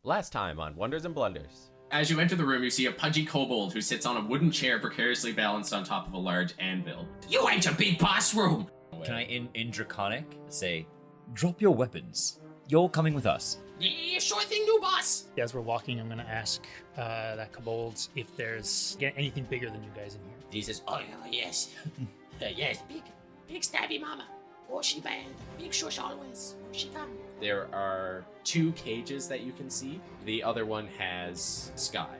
Last time on Wonders and Blunders. As you enter the room, you see a pudgy kobold who sits on a wooden chair precariously balanced on top of a large anvil. You ain't a big boss room! Can I, in Draconic, say, drop your weapons. You're coming with us. Yeah, sure thing, new boss! As we're walking, I'm going to ask that kobold if there's anything bigger than you guys in here. He says, oh, yes. Yes, big stabby mama. Oh, she bad. Big shush always. Oh, she come. There are 2 cages that you can see. The other one has Sky.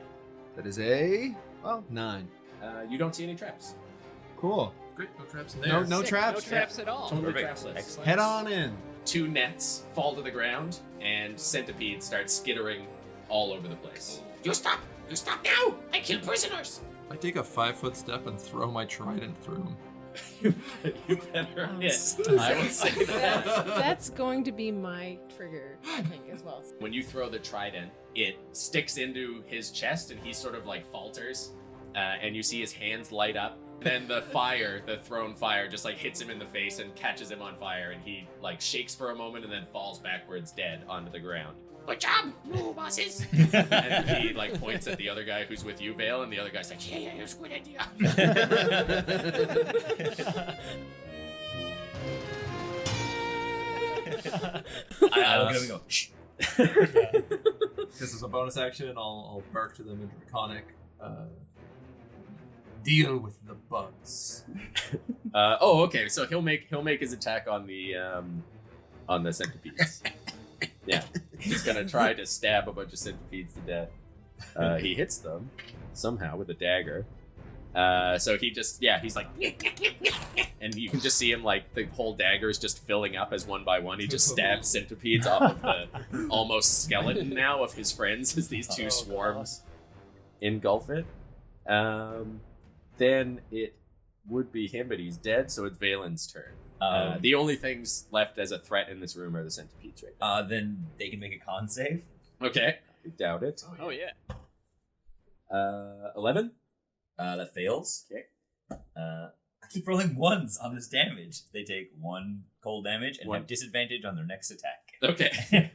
That is 9. You don't see any traps. Cool. Great, no traps in there. No traps. No traps at all. Totally Perfect. trapsless. Excellent. Head on in. 2 nets fall to the ground, and centipedes start skittering all over the place. You stop now! I kill prisoners! I take a 5-foot step and throw my trident through him. You better hit. I would say that. That's going to be my trigger, I think, as well. When you throw the trident, it sticks into his chest, and he sort of like falters, and you see his hands light up. Then the thrown fire, just like hits him in the face and catches him on fire, and he like shakes for a moment and then falls backwards dead onto the ground. Good job, no bosses. And he like points at the other guy who's with you, Vale, and the other guy's like, yeah, it's a good idea. I'm gonna go, shh. This is a bonus action, and I'll bark to them in Draconic. Deal with the bugs. Okay. So he'll make his attack on the centipedes. Yeah, he's gonna try to stab a bunch of centipedes to death. He hits them somehow with a dagger. So he's like, and you can just see him like the whole dagger is just filling up as one by one. He just stabs centipedes off of the almost skeleton now of his friends as these 2 swarms engulf it. Then it would be him, but he's dead, so it's Valen's turn. The only things left as a threat in this room are the centipedes right now. Then they can make a con save. Okay. I doubt it. Oh, yeah. 11? That fails. Okay. I keep rolling 1s on this damage. They take 1 cold damage and have disadvantage on their next attack. Okay.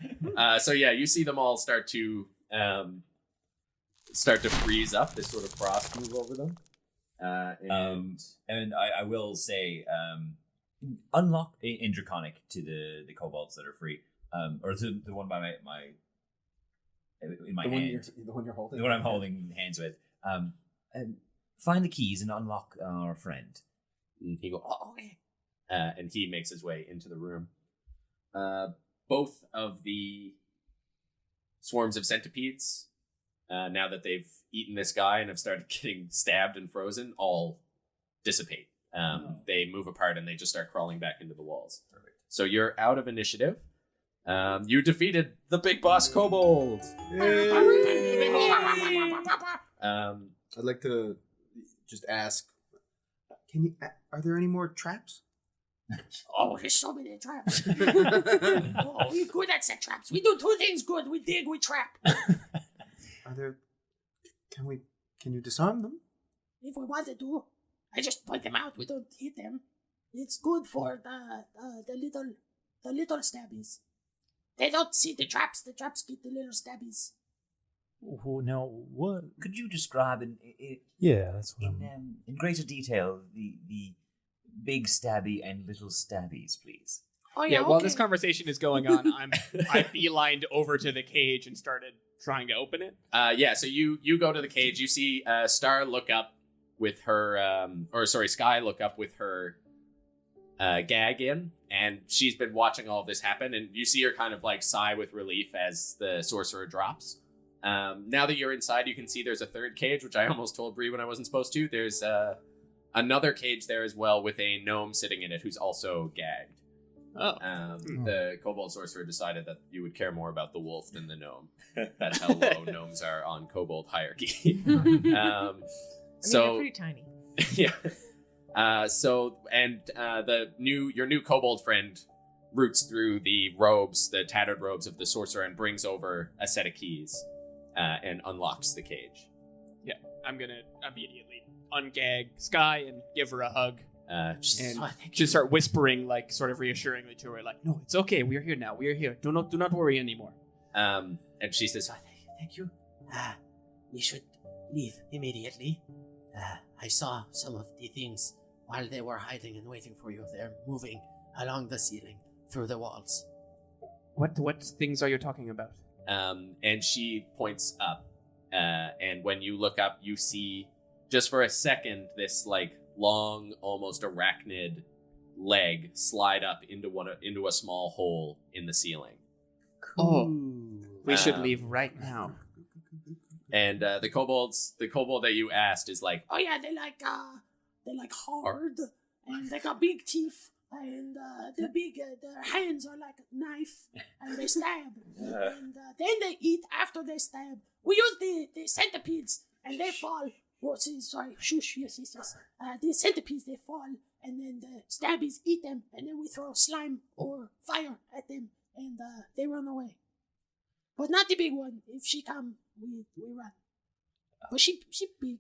So yeah, you see them all start to freeze up. This sort of frost move over them. And I will say, unlock in Draconic to the kobolds that are free, or to the one by my in my hand, The one you're holding. the one I'm holding hands with. And find the keys and unlock our friend. he go, oh, okay. And he makes his way into the room. Both of the swarms of centipedes, now that they've eaten this guy and have started getting stabbed and frozen, all dissipate. They move apart and they just start crawling back into the walls. Perfect. So you're out of initiative. You defeated the big boss kobold. I'd like to just ask, are there any more traps? Oh, there's so many traps. Oh, we're good at set traps. We do 2 things good. We dig, we trap. Are there? Can you disarm them? If we wanted to, I just point them out. We don't hit them. It's good for the little stabbies. They don't see the traps. The traps get the little stabbies. Oh, now, what? Could you describe Yeah, that's what in greater detail the big stabby and little stabbies, please? Oh Yeah, while this conversation is going on, I beelined over to the cage and started trying to open it. So you go to the cage. You see Star look up with her, Sky look up with her gag in, and she's been watching all of this happen, and you see her kind of like sigh with relief as the sorcerer drops. Now that you're inside, you can see there's a 3rd cage, which I almost told Bree when I wasn't supposed to. There's another cage there as well with a gnome sitting in it who's also gagged. The kobold sorcerer decided that you would care more about the wolf than the gnome. That's how low gnomes are on kobold hierarchy. They're pretty tiny. Yeah. Your new kobold friend roots through the tattered robes of the sorcerer and brings over a set of keys and unlocks the cage. Yeah, I'm gonna immediately ungag Sky and give her a hug. And just start whispering, like, sort of reassuringly to her, like, no, it's okay, we're here now, we're here. Do not worry anymore. And she says, Thank you. We should leave immediately. I saw some of the things while they were hiding and waiting for you. They're moving along the ceiling, through the walls. What things are you talking about? and she points up. And when you look up, you see, just for a second, this like long, almost arachnid leg slide up into a small hole in the ceiling. Oh, we should leave right now. And the kobold that you asked is like, Oh yeah, they like hard, and they got big teeth, and their hands are like a knife, and they stab, and then they eat after they stab. We use the centipedes, and they fall. Sorry, shush, yes. The centipedes, they fall, and then the stabbies eat them, and then we throw slime or fire at them, and they run away. But not the big one. If she come, we run. But she big.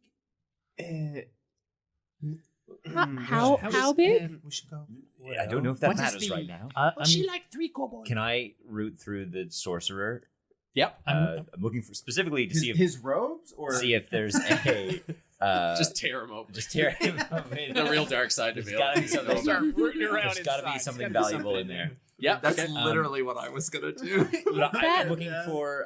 How big? We should go. I don't know if that What is matters the- right now. But she like 3 kobolds. Can I root through the sorcerer? Yep. I'm looking for specifically to see if his robes or see if there's a just tear him open. just tear him open. The real dark side of There's it. gotta be something. Start rooting around There's gotta be inside. something There's gotta be valuable something in there. Yep. That's okay. literally what I was gonna do. But I'm That- looking for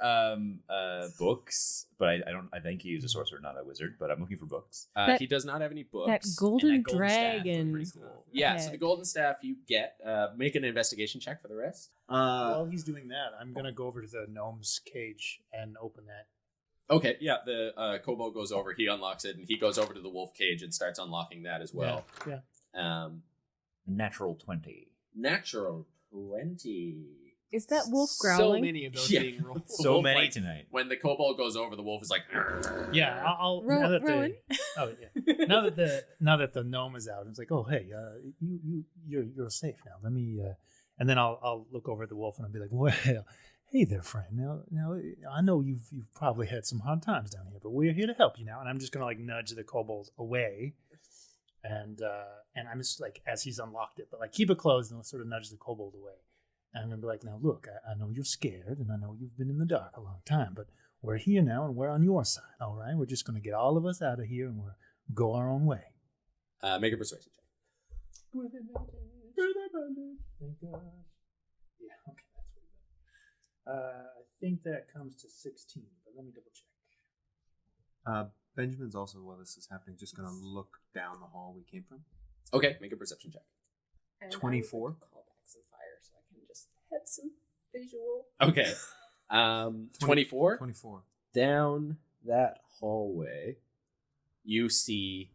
books, but I don't. I think he's a sorcerer, not a wizard. But I'm looking for books. That- He does not have any books. That golden And that golden staff was dragon. pretty cool. Yeah, so head. the golden staff you get. Make an investigation check for the rest. While he's doing that, I'm gonna go over to the gnome's cage and open that. Okay, yeah, the kobold goes over, he unlocks it, and he goes over to the wolf cage and starts unlocking that as well. Yeah. Natural 20. Natural 20. Is that wolf So growling? many of those Yeah. being rolled. So Wolf, many like, tonight. When the kobold goes over, the wolf is like, Yeah, I'll now that now that the gnome is out, it's like, oh hey, you're safe now. Let me and then I'll look over at the wolf and I'll be like, well, hey there, friend. Now I know you've probably had some hard times down here, but we're here to help you now. And I'm just gonna like nudge the kobold away, and I'm just like, as he's unlocked it, but like keep it closed and I'll sort of nudge the kobold away. And I'm gonna be like, now look, I know you're scared, and I know you've been in the dark a long time, but we're here now, and we're on your side. All right, we're just gonna get all of us out of here, and we'll go our own way. make a persuasion check. Thank God. Yeah, okay, that's pretty good. I think that comes to 16, but let me double check. Benjamin's also, while this is happening, just gonna look down the hall we came from. Okay, make a perception check. And 24. I would call back some fire so I can just have some visual. Okay. 24? 24. Down that hallway, you see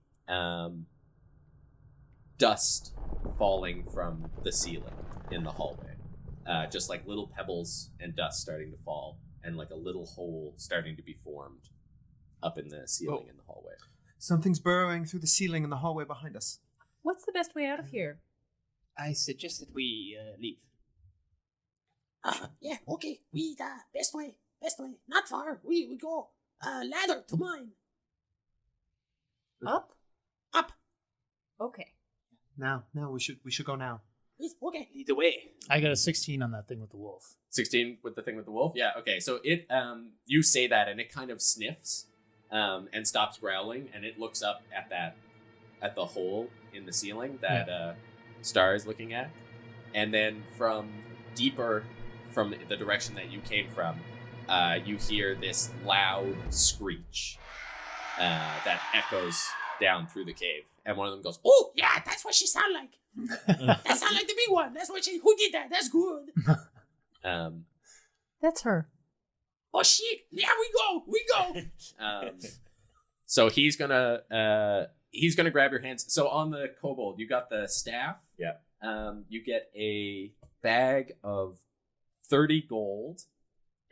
dust falling from the ceiling in the hallway. Just like little pebbles and dust starting to fall, and like a little hole starting to be formed up in the ceiling in the hallway. Something's burrowing through the ceiling in the hallway behind us. What's the best way out of here? I suggest that we leave. Yeah, okay. We best way. Not far. We go ladder to mine. Up? Up. Okay. Now, we should go now. Okay. Lead the way. I got a 16 on that thing with the wolf. 16 with the thing with the wolf? Yeah, okay. So it, you say that, and it kind of sniffs and stops growling, and it looks up at the hole in the ceiling that Star is looking at. And then from deeper from the direction that you came from, you hear this loud screech that echoes down through the cave. And one of them goes, Oh, yeah, that's what she sound like. That sound like the big one. That's what who did that? That's good. That's her. Oh, shit. Yeah, we go. So he's gonna grab your hands. So on the kobold, you got the staff. Yeah. You get a bag of 30 gold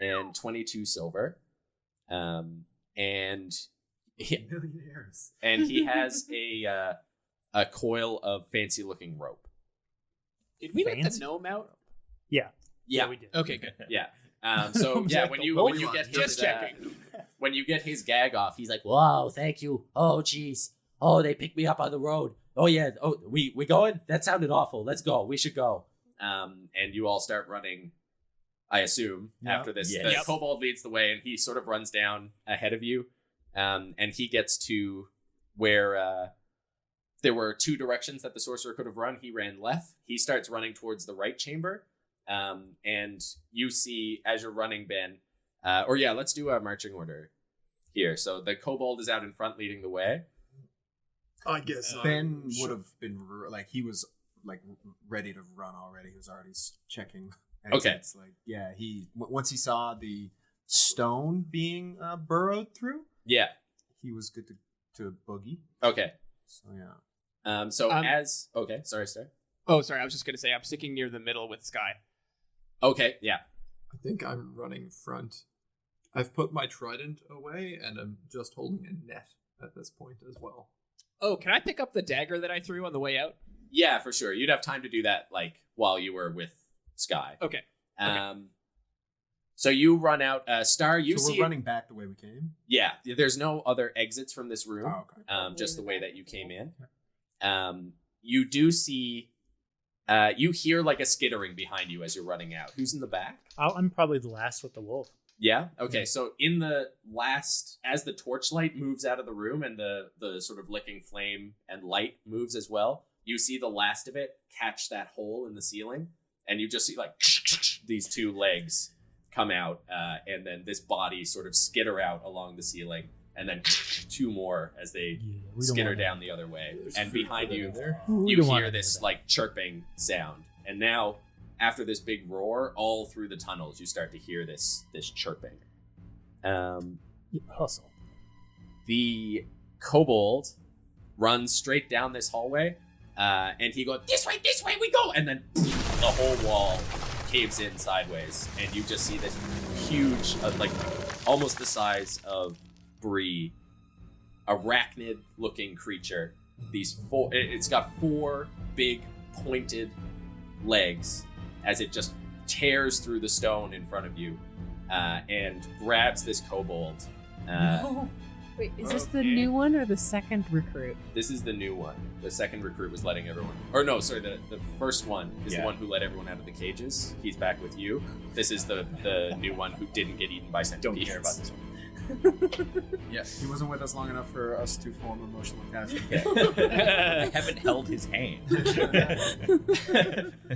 and 22 silver. And Millionaires. he has a coil of fancy looking rope. Did we let the Fancy? gnome out? Yeah, Yeah. we did. Okay, good. Yeah. So yeah, when you get Just his, checking. when you get his gag off, he's like, Wow, thank you. Oh, jeez. Oh, they picked me up on the road. Oh, yeah. "Oh, we going? That sounded awful. Let's go. We should go." And you all start running I assume, after this. Yes. The Yep. kobold leads the way, and he sort of runs down ahead of you. And he gets to where there were 2 directions that the sorcerer could have run. He ran left. He starts running towards the right chamber. And you see, as you're running, Ben, let's do a marching order here. So the kobold is out in front leading the way. I guess Ben would have been he was ready to run already. He was already checking exits. Okay. Once he saw the stone being burrowed through. Yeah. He was good to boogie. Okay. So yeah. Okay, sorry, Star. Oh, sorry. I was just gonna say I'm sticking near the middle with Sky. Okay, yeah. I think I'm running front. I've put my trident away, and I'm just holding a net at this point as well. Oh, can I pick up the dagger that I threw on the way out? Yeah, for sure. You'd have time to do that while you were with Sky. Okay. So you run out. Star, we're running back the way we came? Yeah, there's no other exits from this room. Oh, okay. Just the way that you came in. You do see. You hear a skittering behind you as you're running out. Who's in the back? I'm probably the last with the wolf. Yeah. Okay. So in the last, as the torchlight moves out of the room and the sort of licking flame and light moves as well, you see the last of it catch that hole in the ceiling, and you just see these 2 legs come out, and then this body sort of skitter out along the ceiling, and then 2 more as they skitter down the other way. And behind you, you hear this chirping sound. And now, after this big roar, all through the tunnels, you start to hear this chirping. Hustle. The kobold runs straight down this hallway, and he goes, this way we go! And then the whole wall caves in sideways, and you just see this huge, almost the size of Bree, arachnid-looking creature. It's got 4 big pointed legs as it just tears through the stone in front of you, and grabs this kobold. Wait, is this the new one or the second recruit? This is the new one. The second recruit was letting everyone... Or no, sorry, the first one is the one who let everyone out of the cages. He's back with you. This is the new one who didn't get eaten by centipedes. Don't care about this one. Yes, he wasn't with us long enough for us to form emotional attachment. I haven't held his hand.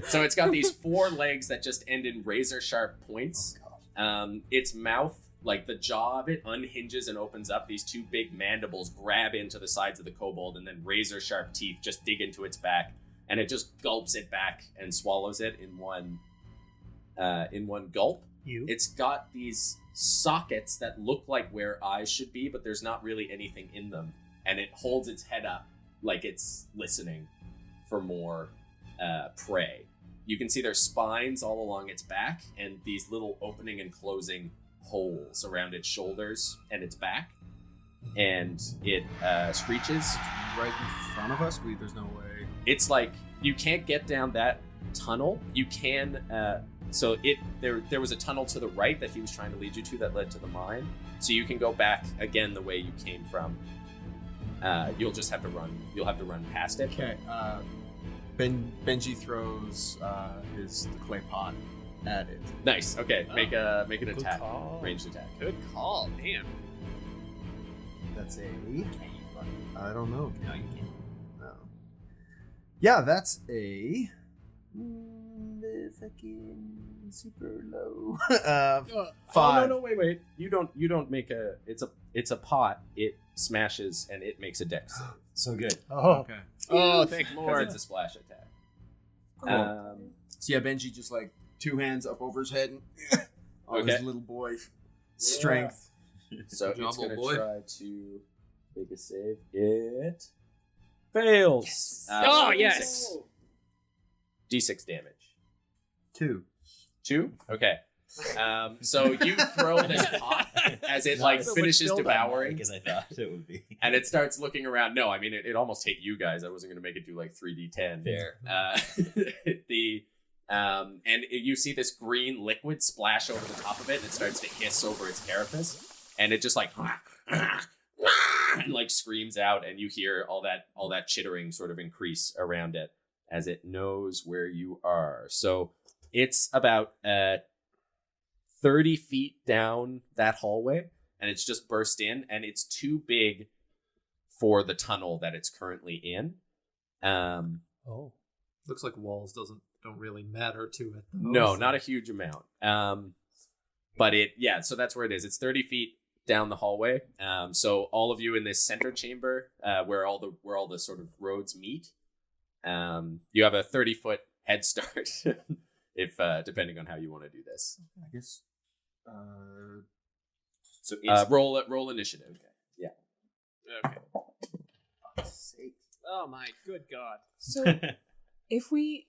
So it's got these 4 legs that just end in razor sharp points. Its mouth, the jaw of it, unhinges and opens up. These 2 big mandibles grab into the sides of the kobold, and then razor sharp teeth just dig into its back, and it just gulps it back and swallows it in one gulp. It's got these sockets that look like where eyes should be, but there's not really anything in them, and it holds its head up like it's listening for more prey. You can see there's spines all along its back, and these little opening and closing holes around its shoulders and its back, and it screeches right in front of us. There's no way. It's you can't get down that tunnel. You can there was a tunnel to the right that he was trying to lead you to that led to the mine, so you can go back again the way you came from. You'll just have to run. You'll have to run past it. Okay. Benji throws the clay pot at it. Nice. Okay. Make an attack. Call. Ranged attack. Good call, damn. That's I don't know. No, you can't. No. Yeah, that's a fucking super low. 5. No, wait. You don't make a. It's a pot. It smashes and it makes a dex save. So good. Oh, Okay. Oh, thank Because Lord. it's a splash attack. Cool. So yeah, Benji just 2 hands up over his head and all his little boy strength. So Good job, it's going to little boy. try to make a save. It fails. Yes. Oh, D6. yes. D6 damage. 2. 2? Okay. So you throw this pot as it finishes devouring, Because I thought it would be. and it starts looking around. No, I mean it almost hit you guys. I wasn't going to make it do 3d10. Fair. And you see this green liquid splash over the top of it, and it starts to hiss over its carapace, and it just and screams out, and you hear all that chittering sort of increase around it as it knows where you are. So it's about 30 feet down that hallway, and it's just burst in, and it's too big for the tunnel that it's currently in. Looks like walls don't really matter to it, though. No, not a huge amount. But so that's where it is. It's 30 feet down the hallway. So all of you in this center chamber, where all the sort of roads meet, you have a 30-foot head start, if depending on how you want to do this. I guess. So roll initiative. Yeah. Okay. Oh my good god. So if we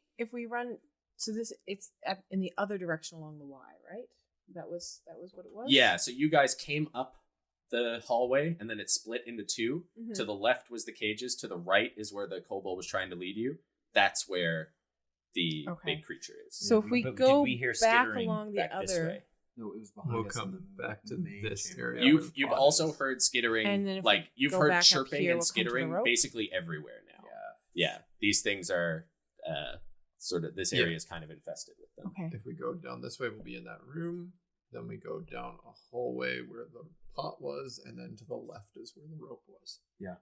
run, so it's in the other direction along the Y, right? That was what it was. Yeah. So you guys came up the hallway, and then it split into two. Mm-hmm. To the left was the cages. To the right is where the kobold was trying to lead you. That's where the big creature is. So if we go back along the back this other. way? No, it was behind We'll us. come back to this chamber. area. You've also heard skittering, And then if like we you've go heard back up chirping here, and we'll come to the skittering rope? basically everywhere now. Yeah. These things are sort of, this area is kind of infested with them. Okay. If we go down this way, we'll be in that room. Then we go down a hallway where the pot was, and then to the left is where the rope was. Yeah.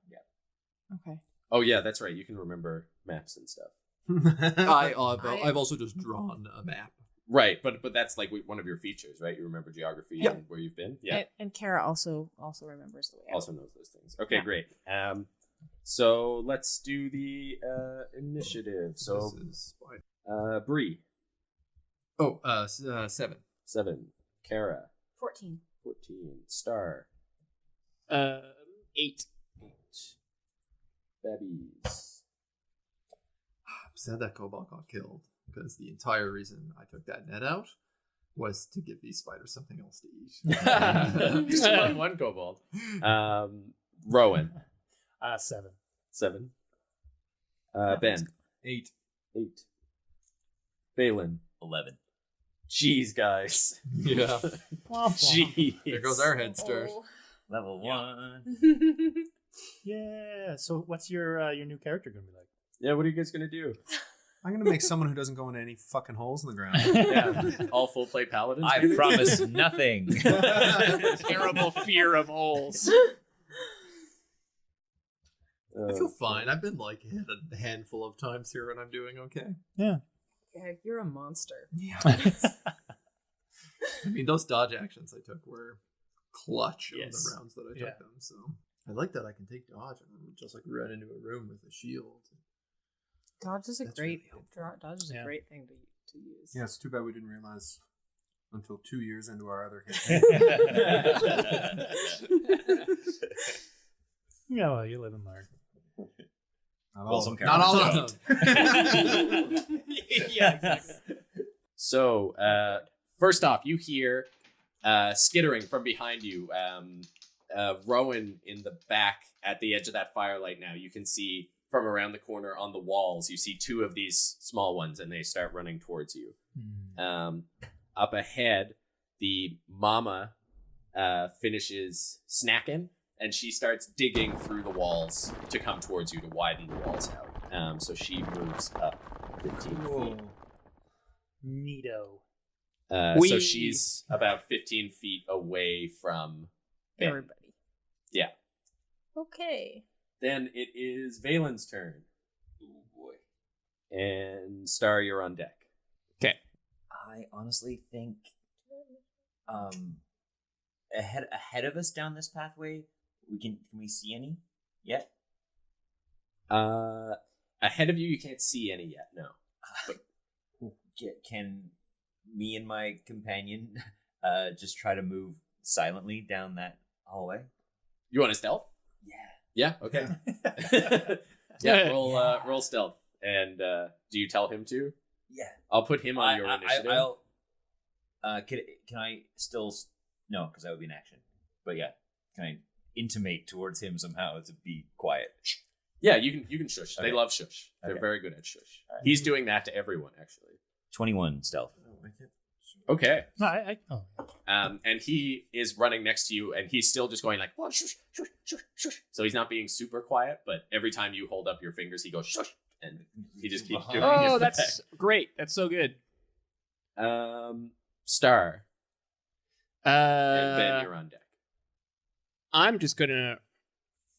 Okay. Oh yeah, that's right. You can remember maps and stuff. I've also just drawn a map. Right, but that's like one of your features, right? You remember geography and where you've been. Yeah. And Kara also remembers the way out. Also knows those things. Okay, Yeah. great. So let's do the initiative. So This is Spider. Bree, 7. 7. Kara, 14. 14. Star, 8. 8. Babbies. I'm sad that kobold got killed, because the entire reason I took that net out was to give these spiders something else to eat. You still have one kobold. Rowan, 7. 7. Ben, 8. 8. Balin, 11. Jeez, guys. Yeah. Jeez. There goes our head start. Level 1. Yeah. So what's your new character gonna be like? Yeah, what are you guys gonna do? I'm gonna make someone who doesn't go into any fucking holes in the ground. Yeah, all full play paladins. I promise nothing. Terrible fear of holes. I feel fine. I've been like hit a handful of times here, and I'm doing okay. Yeah, you're a monster. Yeah. I mean, those dodge actions I took were clutch on the rounds that I took them. So I like that I can take dodge and just like run into a room with a shield. Dodge is a That's great really dodge is a great thing to use. Yeah, it's too bad we didn't realize until 2 years into our other hit. Yeah, well, you live and learn. Not all of them. Yeah, exactly. So, first off, you hear skittering from behind you. Rowan in the back at the edge of that firelight now. You can see from around the corner on the walls, you see 2 of these small ones, and they start running towards you. Up ahead, the mama finishes snacking, and she starts digging through the walls to come towards you to widen the walls out. So she moves up 15 feet. Neato. So she's about 15 feet away from Ben. Everybody. Yeah. Okay. Then it is Valen's turn. Oh boy. And Star, you're on deck. Okay. I honestly think ahead of us down this pathway, can we see any yet? Ahead of you, you can't see any yet, no. But Can me and my companion just try to move silently down that hallway? you want to stealth? Yeah, okay. Yeah, roll stealth. And do you tell him to? Yeah. I'll put him on your initiative. Can I still... No, because that would be an action. But yeah, can I intimate towards him somehow to be quiet? Yeah, you can shush. Okay. They love shush. They're Okay. very good at shush. All right. He's doing that to everyone, actually. 21 stealth. Okay. No, And he is running next to you, and he's still just going like, "Whoa, shush, shush, shush, shush." So he's not being super quiet, but every time you hold up your fingers, he goes shush, and he just keeps doing it. Oh, that's great. That's so good. Star, And then you're on deck. I'm just gonna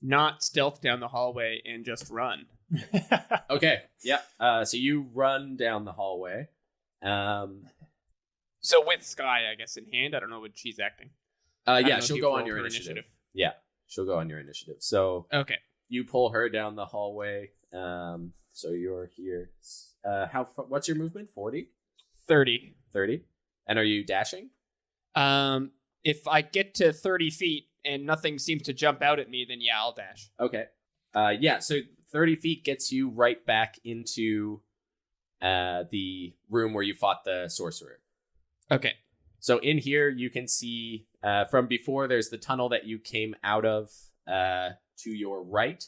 not stealth down the hallway and just run. Okay, yeah. So you run down the hallway. So with Sky, I guess, in hand, I don't know what she's acting. Yeah, she'll go on your initiative. Yeah, she'll go on your initiative. So Okay. you pull her down the hallway. So you're here. What's your movement? 40? 30. 30? And are you dashing? If I get to 30 feet and nothing seems to jump out at me, then yeah, I'll dash. Okay. Yeah, so 30 feet gets you right back into the room where you fought the sorcerer. Okay. So in here, you can see from before, there's the tunnel that you came out of to your right.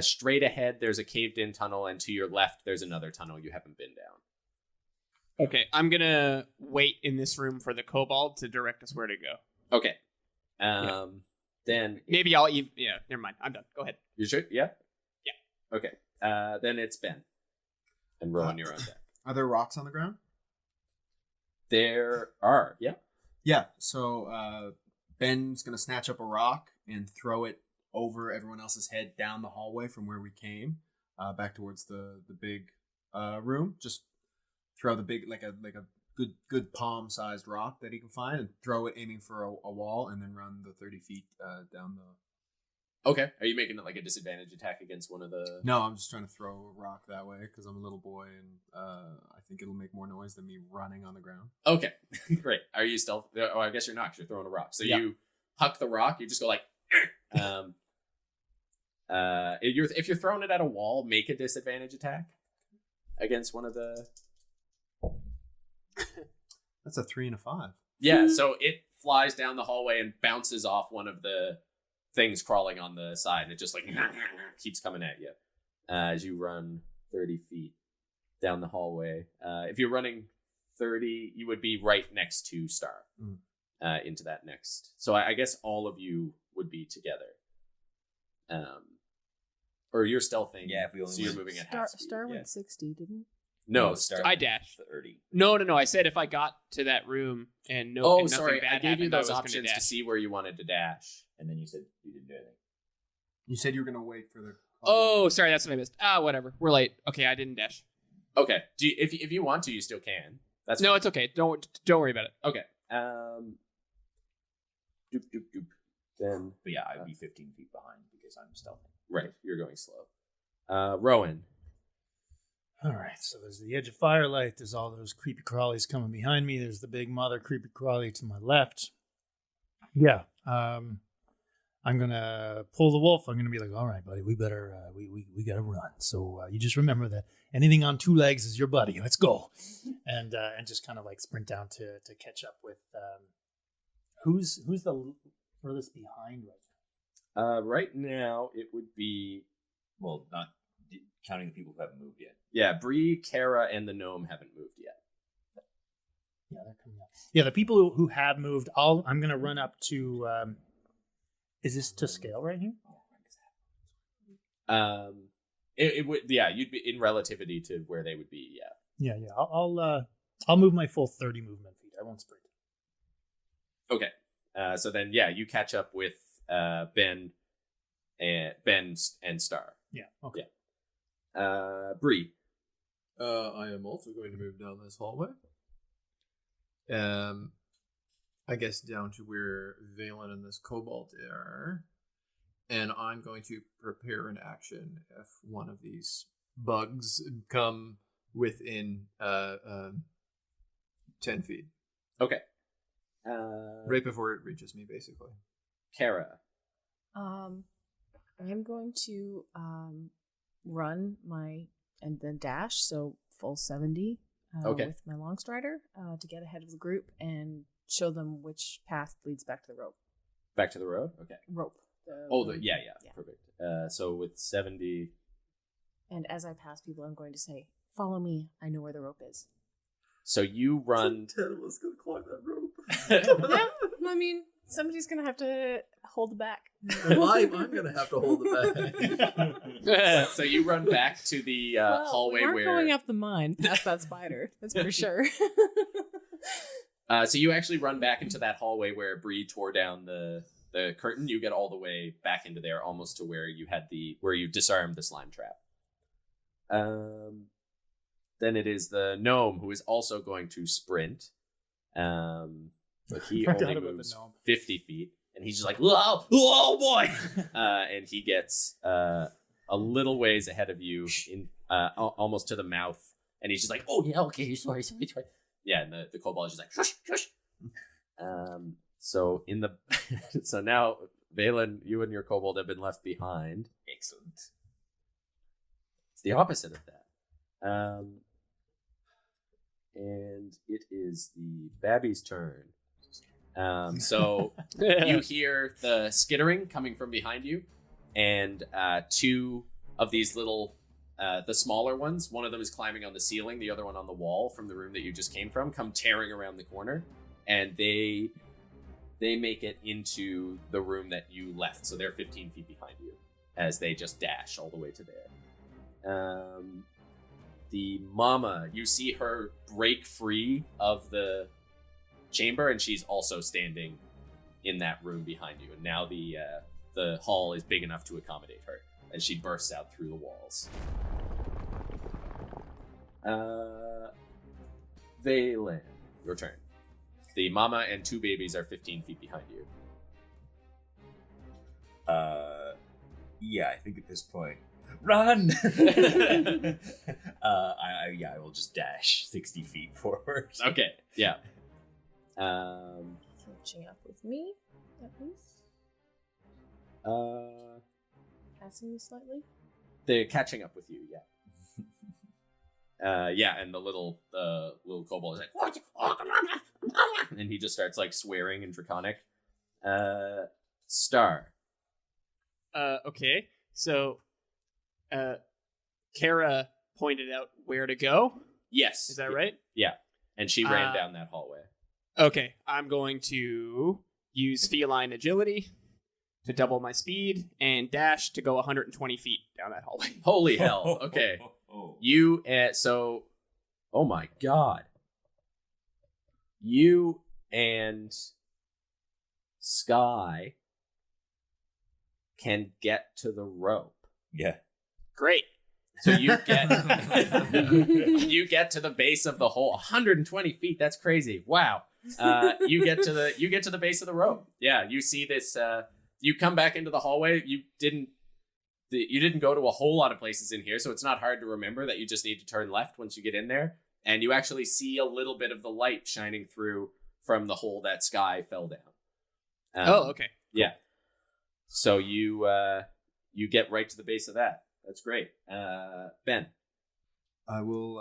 Straight ahead, there's a caved-in tunnel, and to your left, there's another tunnel you haven't been down. Okay, I'm gonna wait in this room for the kobold to direct us where to go. Okay. Then Maybe I'll even... Yeah, never mind. I'm done. Go ahead. you sure? Yeah. Yeah. Okay. Then it's Ben, and Rowan, you're on deck. Are there rocks on the ground? There are. Yeah. Yeah. So Ben's gonna snatch up a rock and throw it over everyone else's head down the hallway from where we came, back towards the big room. Just throw the big like a good palm sized rock that he can find and throw it aiming for a wall, and then run the 30 feet down the. Okay. Are you making it like a disadvantage attack against one of the? No, I'm just trying to throw a rock that way because I'm a little boy and I think it'll make more noise than me running on the ground. Okay. Great. Are you stealth? Oh, I guess you're not. 'Cause you're throwing a rock. So Yeah. you huck the rock. You just go like. If you're throwing it at a wall, make a disadvantage attack against one of the. That's a 3 and a 5. Yeah, so it flies down the hallway and bounces off one of the things crawling on the side, and it just like keeps coming at you as you run 30 feet down the hallway. If you're running 30, you would be right next to Star into that next. So I guess all of you would be together. Or you're stealthing. Yeah, if we only so you're went- moving at half speed. Star yeah. went 60, didn't No, Star. I dashed. 30. No. I said if I got to that room and Oh, and nothing sorry. bad I gave you happened, those was gonna options to dash. see where you wanted to dash. And then you said you didn't do anything. You said you were gonna wait for the. Oh, sorry, that's what I missed. Whatever. We're late. Okay, I didn't dash. Okay. If you want to, you still can. That's No, fine. it's okay. Don't worry about it. Okay. Doop doop doop. Then But yeah, I'd be 15 feet behind because I'm stealthing. right, you're going slow. Rowan. All right, so there's the edge of firelight. There's all those creepy crawlies coming behind me. There's the big mother creepy crawly to my left. Yeah, I'm gonna pull the wolf. I'm gonna be like, all right, buddy, we better we gotta run. So you just remember that anything on 2 legs is your buddy. Let's go, and just kind of like sprint down to catch up with who's the furthest behind right now. Right now it would be Well, not counting the people who haven't moved yet. Bree, Kara, and the gnome haven't moved yet. Yeah, they're coming up. Yeah, the people who have moved, I'm gonna run up to. Is this to scale right here? It would you'd be in relativity to where they would be. Yeah. I'll move my full 30 movement feet. I won't sprint. Okay. So then you catch up with Ben and Star. Yeah. Okay. Bree. I am also going to move down this hallway. I guess down to where Valen and this kobold are. And I'm going to prepare an action if one of these bugs come within 10 feet. Okay. Right before it reaches me, basically. Kara. I'm going to run and then dash, so full 70 Okay. with my long strider to get ahead of the group and show them which path leads back to the rope. Back to the road? Okay. Rope. Yeah. Yeah. Perfect. So with 70... And as I pass people, I'm going to say, follow me. I know where the rope is. So you run... Tentacle's gonna climb that rope. Yeah, I mean, somebody's going to have to hold the back. I'm gonna have to hold it back. So you run back to the hallway we aren't where... going up the mine past that spider. That's for sure. So you actually run back into that hallway where Bree tore down the curtain. You get all the way back into there, almost to where you had where you disarmed the slime trap. Then it is the gnome who is also going to sprint. But he only moves 50 feet, and he's just like, whoa, boy! And he gets a little ways ahead of you, in almost to the mouth, and he's just like, oh, yeah, okay, sorry. Yeah, and the kobold is just like, shush. So so now, Valen, you and your kobold have been left behind. Excellent. It's the opposite of that. And it is the Babby's turn. So you hear the skittering coming from behind you, and two of these little, the smaller ones, one of them is climbing on the ceiling, the other one on the wall from the room that you just came from, come tearing around the corner, and they make it into the room that you left. So they're 15 feet behind you as they just dash all the way to there. The mama, you see her break free of the chamber, and she's also standing in that room behind you. And now the hall is big enough to accommodate her, and she bursts out through the walls. Valen, your turn. The mama and two babies are 15 feet behind you. Yeah, I think at this point, run! I will just dash 60 feet forward. Okay, yeah. Catching up with me, at least. Passing me slightly. They're catching up with you, yeah. Yeah, and the little kobold is like, and he just starts like swearing in Draconic. Star. Okay, so, Kara pointed out where to go. Yes. Is that right? Yeah, and she ran down that hallway. Okay, I'm going to use feline agility to double my speed and dash to go 120 feet down that hallway. Holy hell! Okay, you oh my god, you and Sky can get to the rope. Yeah. Great. So you get you get to the base of the hole, 120 feet. That's crazy. Wow. You get to the base of the rope. Yeah, you see this. You come back into the hallway. You didn't go to a whole lot of places in here, so it's not hard to remember that you just need to turn left once you get in there, and you actually see a little bit of the light shining through from the hole that Sky fell down. Okay. Yeah. So you get right to the base of that. That's great. Ben. I will.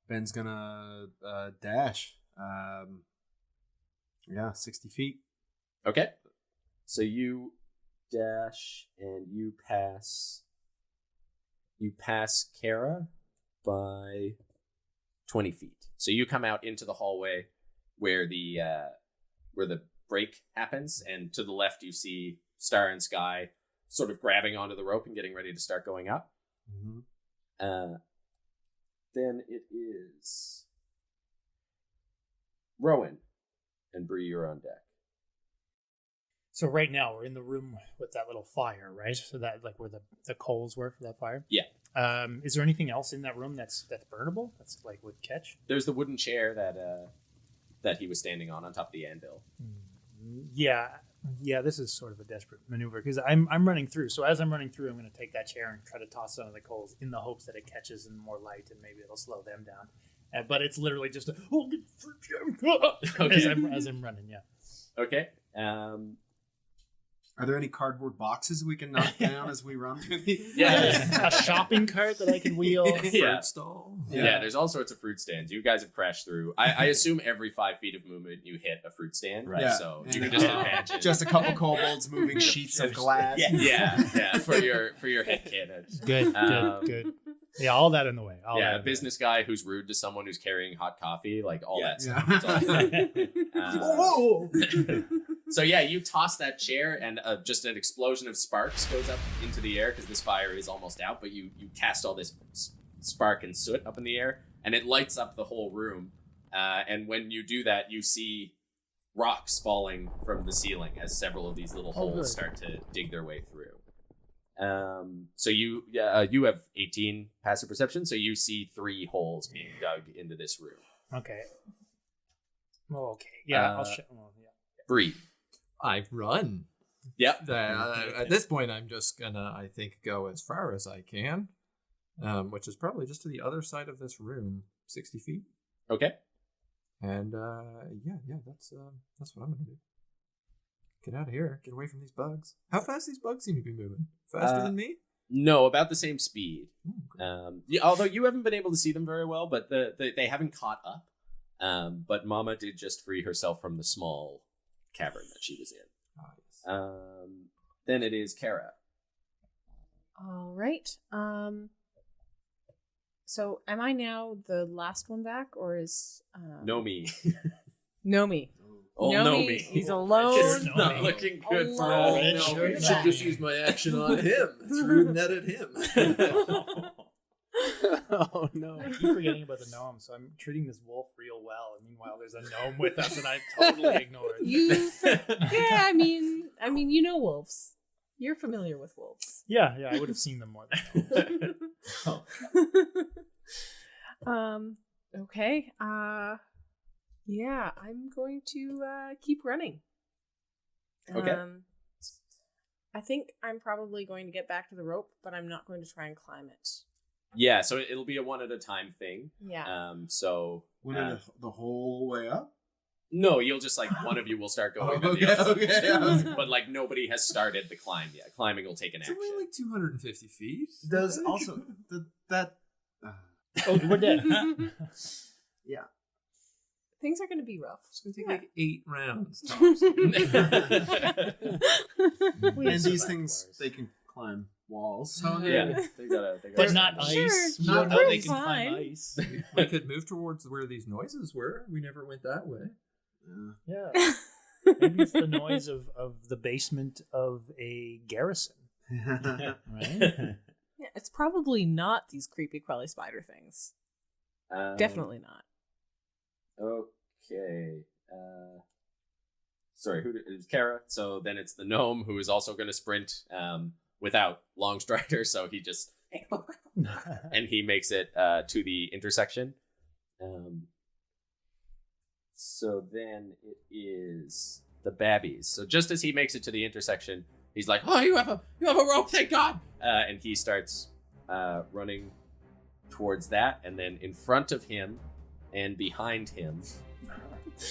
Ben's gonna dash. 60 feet. Okay. So you dash and you pass Kara by 20 feet. So you come out into the hallway where the break happens, and to the left you see Star and Sky sort of grabbing onto the rope and getting ready to start going up. Mm-hmm. Then it is Rowan and Bree, you're on deck. So right now we're in the room with that little fire, right? So that like where the coals were for that fire. Yeah. Is there anything else in that room that's burnable? That's like would catch? There's the wooden chair that he was standing on top of the anvil. Yeah. This is sort of a desperate maneuver because I'm running through. So as I'm running through, I'm going to take that chair and try to toss some of the coals in the hopes that it catches and more light, and maybe it'll slow them down. But it's literally just Okay. as I'm running. Yeah. Okay. Are there any cardboard boxes we can knock down as we run through these? Yeah. A shopping cart that I can wheel. Yeah. Fruit stall. Yeah, there's all sorts of fruit stands. You guys have crashed through. I assume every 5 feet of movement you hit a fruit stand, right? Yeah. So And you can then, just imagine. Just a couple kobolds moving sheets of glass. Yeah, for your hit kit. Good. Yeah, all that in the way. A business guy who's rude to someone who's carrying hot coffee, like all that stuff. Yeah. So yeah, you toss that chair, and just an explosion of sparks goes up into the air because this fire is almost out. But you cast all this spark and soot up in the air, and it lights up the whole room. And when you do that, you see rocks falling from the ceiling as several of these little holes start to dig their way through. So you have 18 passive perception, so you see 3 holes being dug into this room. Okay. Oh, okay. Yeah, I'll show. Well, yeah. Breathe. I run. Yep. At this point, I'm just gonna, I think, go as far as I can, which is probably just to the other side of this room, 60 feet. Okay. And yeah, that's what I'm gonna do. Get out of here. Get away from these bugs. How fast these bugs seem to be moving? Faster than me? No, about the same speed. Ooh, great. Although you haven't been able to see them very well, but they haven't caught up. But Mama did just free herself from the small cavern that she was in. Yes. Then it is Kara. All right. So am I now the last one back, or is Nomi. Nomi? Oh, Nomi. He's alone. It's not looking good for Alone. old No, Nomi. you should just use my action on him. Threw the net at him. Oh no. I keep forgetting about the gnome, so I'm treating this wolf real well. And meanwhile, there's a gnome with us, and I totally ignore it. Yeah, I mean, you know wolves. You're familiar with wolves. Yeah, I would have seen them more than Okay. Yeah, I'm going to keep running. Okay. I think I'm probably going to get back to the rope, but I'm not going to try and climb it. Yeah, so it'll be a one at a time thing. Yeah. So The whole way up? no, you'll just one of you will start going. Oh, and the other- okay. But nobody has started the climb yet. Climbing will take an It's action. only like 250 feet. Does also that Oh, we're dead. yeah. Things are going to be rough. It's going to take like 8 rounds. tops. And these things they can climb walls. So Yeah, they gotta They're not stand up. ice. Sure, You don't know they it's can climb fine. ice. I could move towards where these noises were. We never went that way. Yeah. Maybe it's the noise of the basement of a garrison. Right? Yeah, it's probably not these creepy crawly spider things. Definitely not. Okay. Sorry, it's Kara. So then it's the gnome who is also going to sprint without long strider. So he just and he makes it to the intersection. So then it is the babbies. So just as he makes it to the intersection, he's like, "Oh, you have a rope, thank God!" And he starts running towards that, and then in front of him and behind him,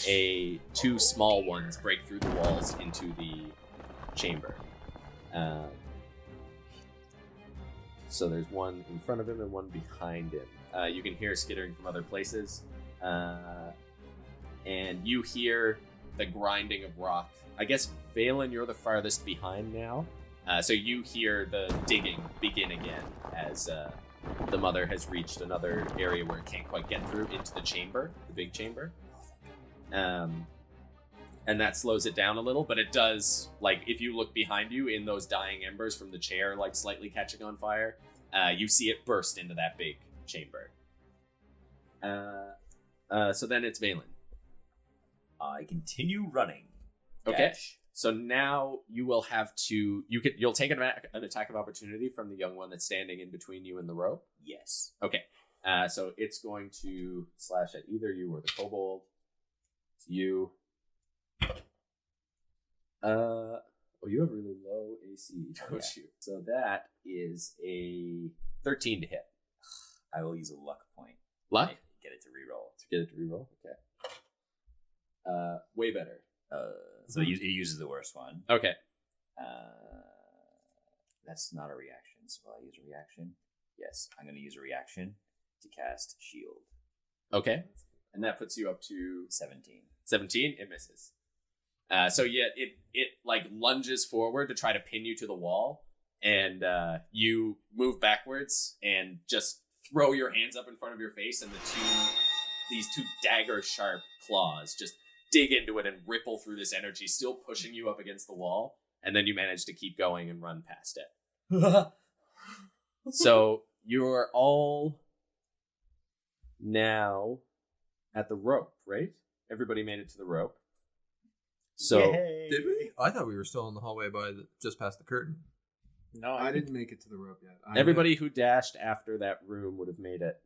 2 small ones break through the walls into the chamber. So there's one in front of him and one behind him. You can hear skittering from other places. And you hear the grinding of rock. I guess, Valen, you're the farthest behind now. So you hear the digging begin again as the mother has reached another area where it can't quite get through into the chamber, the big chamber. And that slows it down a little, but it does, if you look behind you in those dying embers from the chair, slightly catching on fire, you see it burst into that big chamber. So then it's Valen. I continue running. Okay. Dash. So now you will have to, you'll take an attack of opportunity from the young one that's standing in between you and the rope. Yes. Okay. So it's going to slash at either you or the kobold. It's you. You have really low AC, don't you? So that is a 13 to hit. I will use a luck point. Luck? Get it to reroll. Get it to reroll? Okay. Way better. So it uses the worst one. Okay. That's not a reaction, so I'll use a reaction. Yes, I'm going to use a reaction to cast Shield. Okay. And that puts you up to 17. 17. It misses. So yeah, it lunges forward to try to pin you to the wall, and you move backwards and just throw your hands up in front of your face, and these two dagger sharp claws just dig into it and ripple through this energy, still pushing you up against the wall, and then you manage to keep going and run past it. So you're all now at the rope, right? Everybody made it to the rope. So Yay. Did we? I thought we were still in the hallway just past the curtain. No, I didn't make it to the rope yet. everybody who dashed after that room would have made it.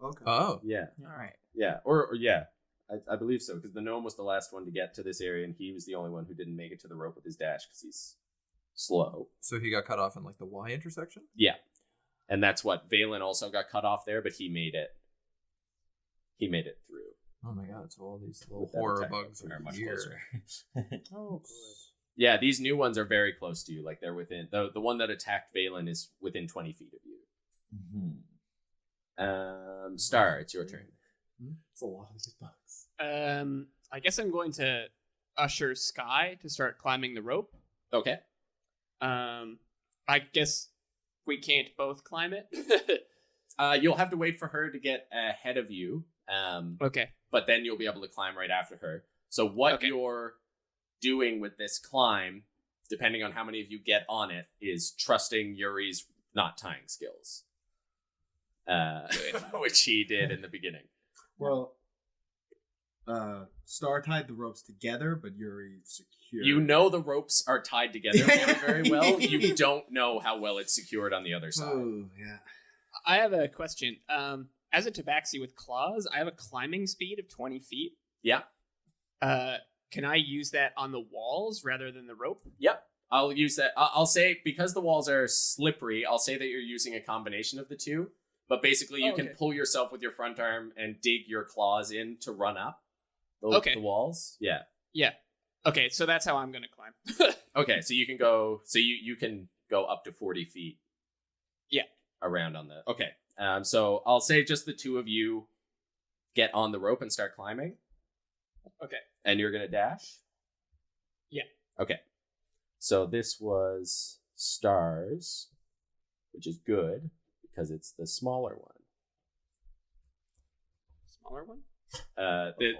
Okay. Oh. Yeah. All right. Yeah. Or yeah. I believe so, because the gnome was the last one to get to this area, and he was the only one who didn't make it to the rope with his dash because he's slow. So he got cut off in like the Y intersection? Yeah. And that's what Valen also got cut off there, but he made it. He made it through. Oh my god, so all these little With that horror attack bugs Are are much here. closer. Oh, good. Yeah, these new ones are very close to you. Like they're within the one that attacked Valen is within 20 feet of you. Star, it's your turn. It's a lot of these bugs. I guess I'm going to usher Sky to start climbing the rope. Okay. I guess we can't both climb it. You'll have to wait for her to get ahead of you. Okay. But then you'll be able to climb right after her. So what Okay. you're doing with this climb, depending on how many of you get on it, is trusting Yuri's not tying skills. Which he did in the beginning. Well, Star tied the ropes together, but Yuri secured. You know the ropes are tied together very, very well. You don't know how well it's secured on the other side. Oh, yeah. I have a question. As a tabaxi with claws, I have a climbing speed of 20 feet. Yeah. Can I use that on the walls rather than the rope? Yep. I'll use that. I'll say, because the walls are slippery, I'll say that you're using a combination of the two. But basically, you can pull yourself with your front arm and dig your claws in to run up the walls. Yeah. Yeah. Okay, so that's how I'm going to climb. Okay, so you can go. So you can go up to 40 feet. Yeah. Around on the. Okay. So I'll say just the two of you get on the rope and start climbing. Okay. And you're gonna dash. Yeah. Okay. So this was Stars, which is good because it's the smaller one. Smaller one?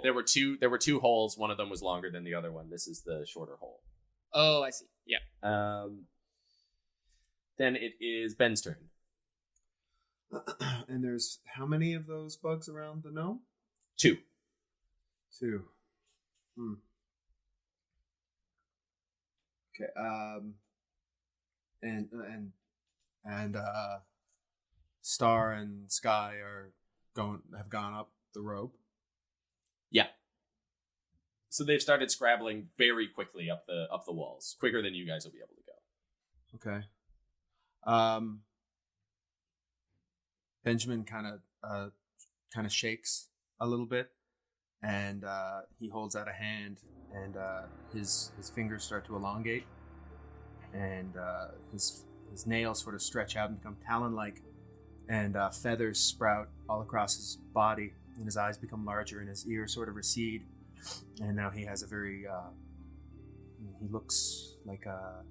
There were two holes. One of them was longer than the other one. This is the shorter hole. Oh, I see. Yeah. Then it is Ben's turn. And there's how many of those bugs around the gnome? 2. 2. Okay. And Star and Sky have gone up the rope. Yeah. So they've started scrabbling very quickly up the walls, quicker than you guys will be able to go. Okay. Benjamin kind of shakes a little bit, and he holds out a hand, and his fingers start to elongate, and his nails sort of stretch out and become talon-like, and feathers sprout all across his body, and his eyes become larger, and his ears sort of recede, and now he has a very he looks like a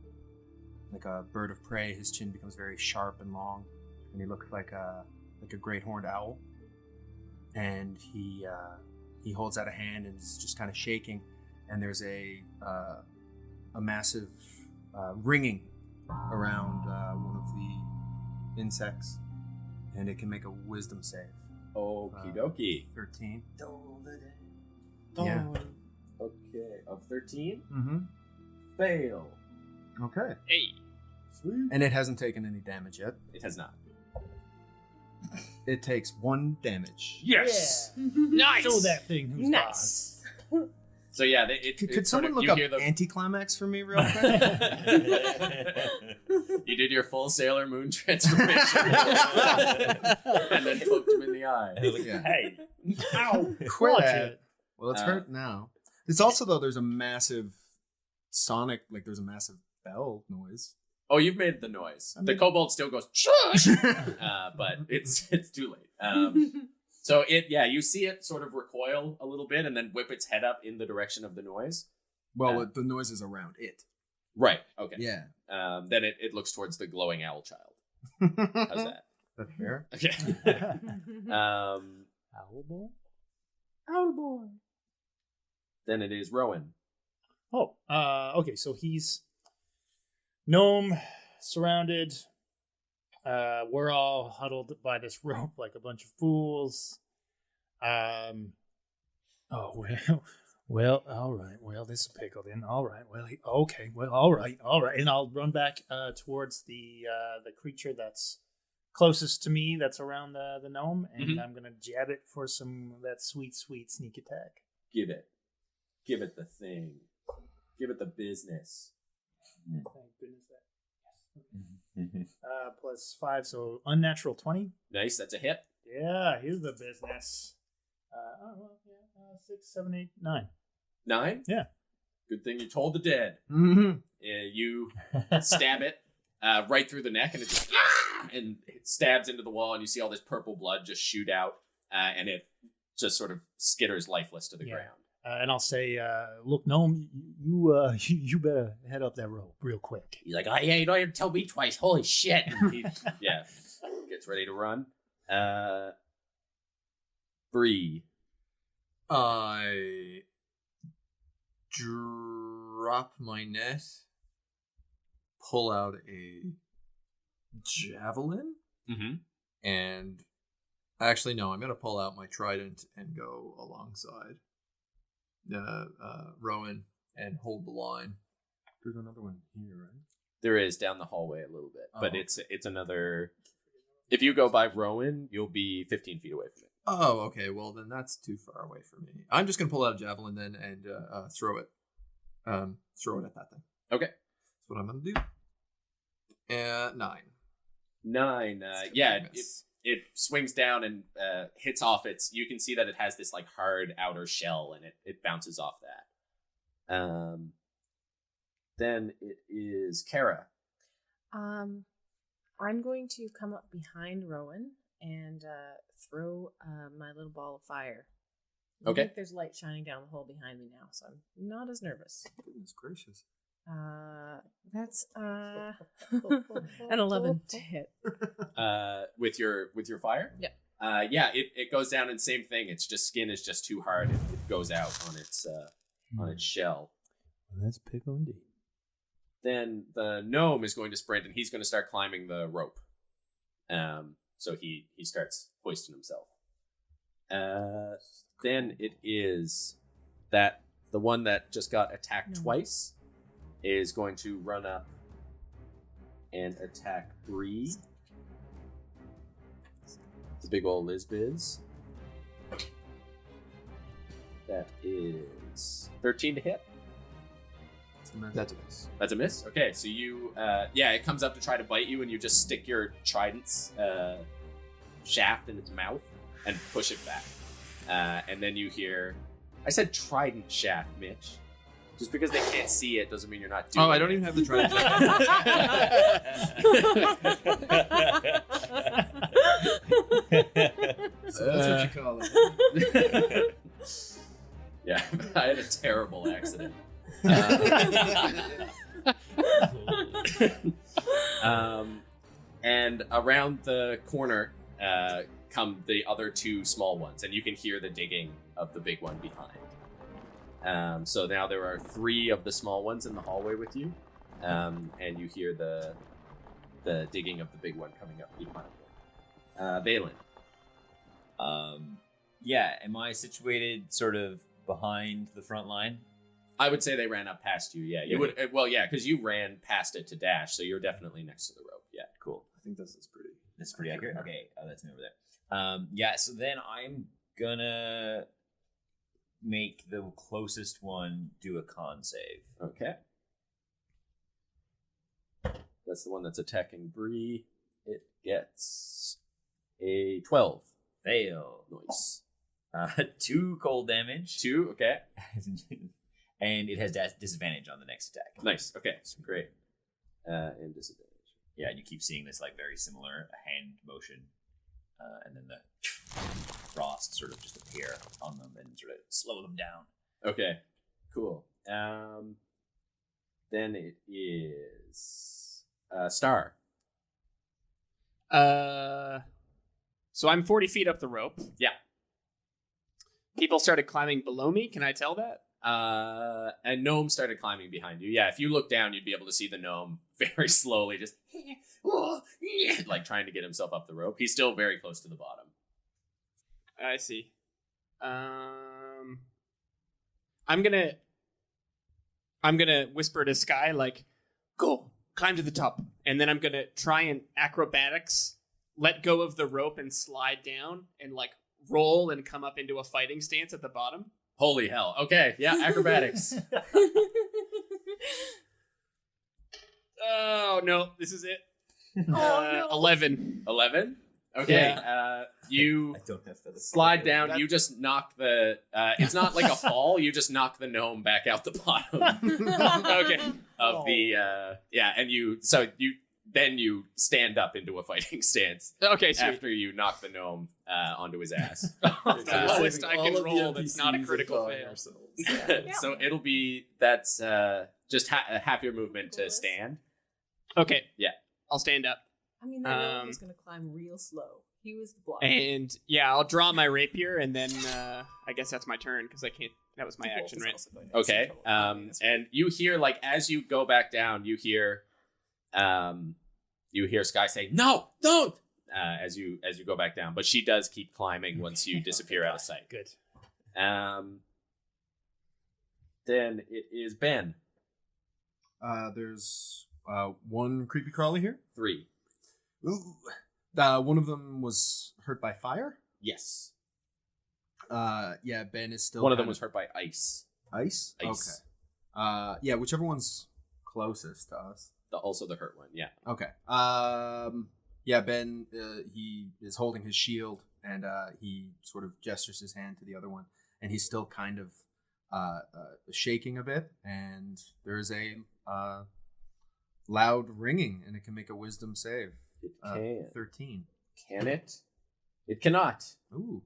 bird of prey. His chin becomes very sharp and long, and he looks like a great horned owl. And he holds out a hand and is just kind of shaking, and there's a massive ringing around one of the insects, and it can make a wisdom save. Okie dokie. 13. Oh. Yeah. Okay, of 13? Mm-hmm. Fail. Okay. Hey. Sweet. And it hasn't taken any damage yet. It has not. It takes 1 damage. Yes. Yeah. Nice. Show that thing who's Nice. So yeah, Could someone look you up hear the- anticlimax for me real quick? You did your full Sailor Moon transformation, and then poked him in the eye. Yeah. Hey, Ow! Quit Watch that. it. Well, it's hurt now. It's also, though, there's a massive sonic, like there's a massive bell noise. Oh, you've made the noise. The kobold still goes shush, but it's too late. So you see it sort of recoil a little bit and then whip its head up in the direction of the noise. Well, the noise is around it. Right. Okay. Yeah. Then it looks towards the glowing owl child. How's that? That's fair. Okay. Owl boy. Owl boy. Then it is Rowan. Oh, okay. So he's gnome surrounded. We're all huddled by this rope like a bunch of fools. Oh well, all right. Well, this is pickle then. All right. Well, okay. Well, all right. And I'll run back towards the creature that's closest to me, that's around the gnome, and I'm gonna jab it for some of that sweet sneak attack. Give it the thing. Give it the business. Thank goodness that. Plus 5, so unnatural 20. Nice, that's a hit. Yeah, here's the business. 6, 7, 8, 9. 9? Yeah. Good thing you told the dead. Mm-hmm. You stab it right through the neck, and it just and it stabs into the wall, and you see all this purple blood just shoot out, and it just sort of skitters lifeless to the ground. And I'll say, look, gnome, you better head up that rope real quick. He's like, oh yeah, you don't have to tell me twice. Holy shit! He, gets ready to run. Bree. I drop my net, pull out a javelin, and actually, no, I'm going to pull out my trident and go alongside Rowan and hold the line. There's another one here, right? There is down the hallway a little bit, but Oh. it's another. If you go by Rowan, you'll be 15 feet away from it. Oh, okay. Well, then that's too far away for me. I'm just gonna pull out a javelin then and throw it. Throw it at that thing. Okay. That's what I'm gonna do. 9. 9. It swings down and hits off its. You can see that it has this like hard outer shell, and it bounces off that. Then it is Kara. I'm going to come up behind Rowan and throw my little ball of fire. I Okay. think there's light shining down the hole behind me now, so I'm not as nervous. Goodness gracious. That's an 11 to hit. With your fire. Yeah. It goes down, and same thing. Its just skin is just too hard. It goes out on its shell. Well, that's pickle indeed. Then the gnome is going to sprint, and he's going to start climbing the rope. So he starts hoisting himself. Then it is that the one that just got attacked twice is going to run up and attack Bree. The big old Lizbiz. That is 13 to hit. That's a miss. That's a miss? Okay, so you, it comes up to try to bite you, and you just stick your trident's shaft in its mouth and push it back. And then you hear, I said trident shaft, Mitch. Just because they can't see it doesn't mean you're not doing it. Oh, I don't even have the trident. So that's what you call it. Yeah, I had a terrible accident. And around the corner come the other two small ones, and you can hear the digging of the big one behind. So now there are 3 of the small ones in the hallway with you, and you hear the digging of the big one coming up behind you. Valen. Am I situated sort of behind the front line? I would say they ran up past you. Yeah, you would. Well, yeah, because you ran past it to dash, so you're definitely next to the rope. Yeah, Cool. I think this is pretty. That's pretty accurate. Okay, that's me over there. So then I'm gonna make the closest one do a con save. Okay. That's the one that's attacking Bree. It gets a 12. Fail. Nice. 2 cold damage. 2, okay. And it has disadvantage on the next attack. Nice, okay, great. And disadvantage. Yeah, and you keep seeing this like very similar hand motion, and then the frost sort of just appear on them and sort of slow them down. Okay, cool. Then it is Star. So I'm 40 feet up the rope. Yeah. People started climbing below me. Can I tell that? A gnome started climbing behind you. Yeah, if you look down, you'd be able to see the gnome very slowly, just like trying to get himself up the rope. He's still very close to the bottom. I see. I'm gonna whisper to Sky like, "Go, climb to the top," and then I'm gonna try and acrobatics, let go of the rope and slide down and like roll and come up into a fighting stance at the bottom. Holy hell. Okay, yeah, acrobatics. Oh no, this is it. no. 11. 11? Okay, you I don't have feathers. slide down. You just knock the... it's not like a fall. You just knock the gnome back out the bottom Okay. of the... yeah, and you... So then you stand up into a fighting stance Okay, sweet. after you knock the gnome onto his ass. That's the lowest I can roll. That's not a critical fail. So it'll be... That's just half your movement to stand. Okay. Yeah. I'll stand up. I mean, that gnome was going to climb real slow. He was the block. And yeah, I'll draw my rapier, and then I guess that's my turn because I can't. That was my action, right? Okay. And you hear like as you go back down, you hear Sky say, "No, don't!" As you go back down, but she does keep climbing once you disappear out of sight. Good. Then it is Ben. There's one creepy crawly here. 3. Ooh. One of them was hurt by fire. Yes. Yeah, Ben is still. One of them was hurt by ice. Ice. Ice. Okay. Yeah, whichever one's closest to us. Also the hurt one. Yeah. Okay. Yeah, Ben. He is holding his shield, and he sort of gestures his hand to the other one, and he's still kind of shaking a bit, and there's a loud ringing, and it can make a wisdom save. It can. 13. Can it? It cannot. Ooh.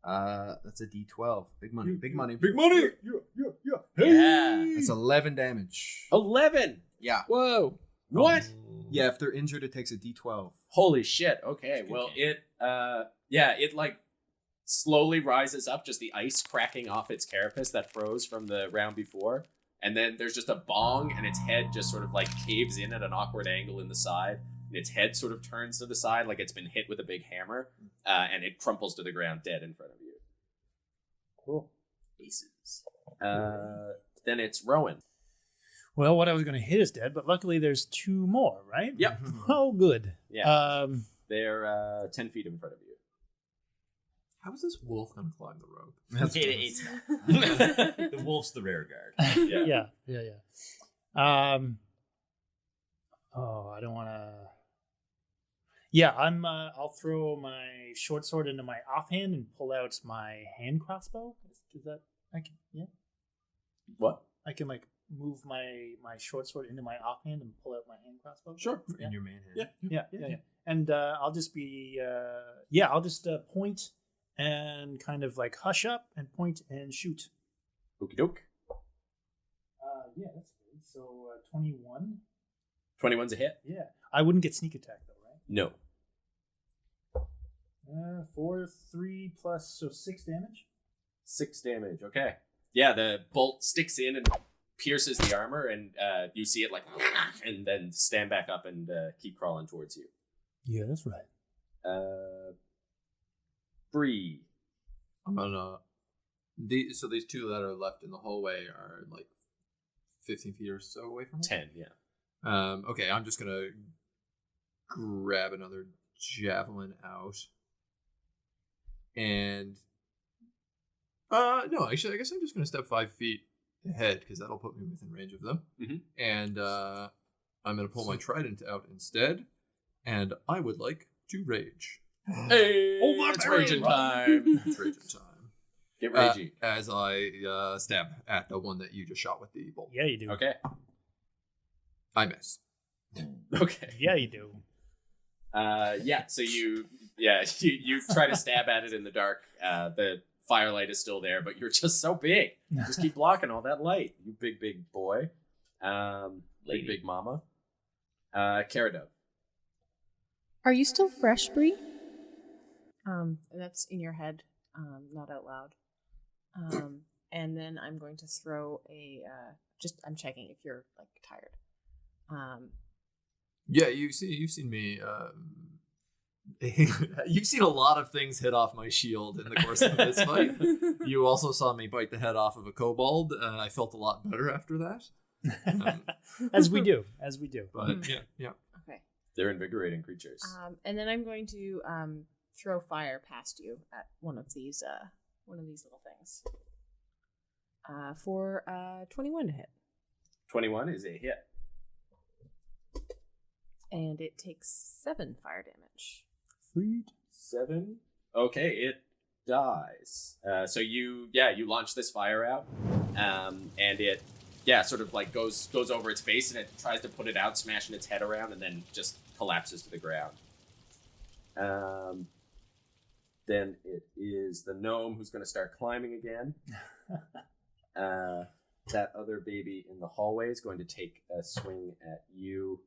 That's a D12. Big money. Big money. Big money. Yeah. Yeah. That's 11 damage. 11. Yeah. Whoa. What? Yeah, if they're injured, it takes a D12. Holy shit. Okay. Well, it like slowly rises up, just the ice cracking off its carapace that froze from the round before. And then there's just a bong, and its head just sort of like caves in at an awkward angle in the side. And its head sort of turns to the side like it's been hit with a big hammer. And it crumples to the ground dead in front of you. Cool. Aces. Then it's Rowan. Well, what I was going to hit is dead, but luckily there's 2 more, right? Yep. Oh, good. Yeah. They're 10 feet in front of you. How is this wolf going to climb the rope? It's not. The wolf's the rear guard. Yeah. Oh, I don't want to. Yeah, I'll throw my short sword into my offhand and pull out my hand crossbow. Is that I can? Yeah. What? I can like move my short sword into my offhand and pull out my hand crossbow. Sure. In your main hand. Yeah. And I'll just be I'll just point and kind of like hush up and point and shoot. Okie doke. Yeah, that's good. So 21. 21's a hit? Yeah. I wouldn't get sneak attack though, right? No. 4, 3 plus, so 6 damage. 6 damage. Okay. Yeah, the bolt sticks in and pierces the armor, and you see it like, and then stand back up and keep crawling towards you. Yeah, that's right. Bree. I'm gonna. So these 2 that are left in the hallway are like 15 feet or so away from me? 10, yeah. Okay, I'm just gonna grab another javelin out. And no, actually, I guess I'm just gonna step 5 feet ahead because that'll put me within range of them. Mhm. And I'm gonna pull my trident out instead, and I would like to rage. Hey, it's raging time. It's raging time. Get ragey. As I stab at the one that you just shot with the bolt. Yeah, you do. Okay. I miss. Okay. Yeah, you do. So you try to stab at it in the dark. The firelight is still there, but you're just so big. Just keep blocking all that light. You big boy. Big mama. Caradove. Are you still fresh, Bree? And that's in your head, not out loud. And then I'm going to throw a. I'm checking if you're like tired. Yeah, you've seen me You've seen a lot of things hit off my shield in the course of this fight. You also saw me bite the head off of a kobold. I felt a lot better after that. As we do. But yeah. Okay. They're invigorating creatures. And then I'm going to throw fire past you at one of these little things. For 21 to hit. 21 is a hit. And it takes 7 fire damage. Sweet. 7. Okay, it dies. So you launch this fire out, and it sort of like goes over its face, and it tries to put it out, smashing its head around, and then just collapses to the ground. Then it is the gnome who's going to start climbing again. That other baby in the hallway is going to take a swing at you,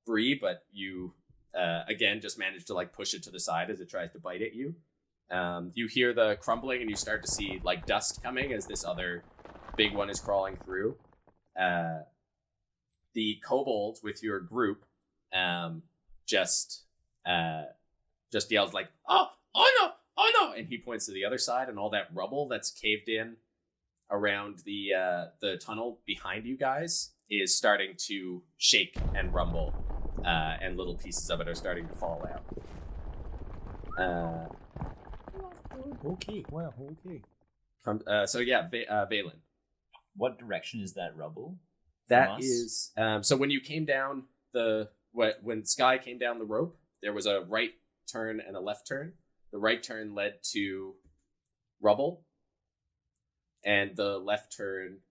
Bree, but you again just manage to like push it to the side as it tries to bite at you. You hear the crumbling, and you start to see like dust coming as this other big one is crawling through. The kobolds with your group just yells like, oh no, and he points to the other side, and all that rubble that's caved in around the tunnel behind you guys is starting to shake and rumble, and little pieces of it are starting to fall out. Okay. Well, okay. Valen. What direction is that rubble? That is so when you came down when Sky came down the rope, there was a right turn and a left turn. The right turn led to rubble, and the left turn.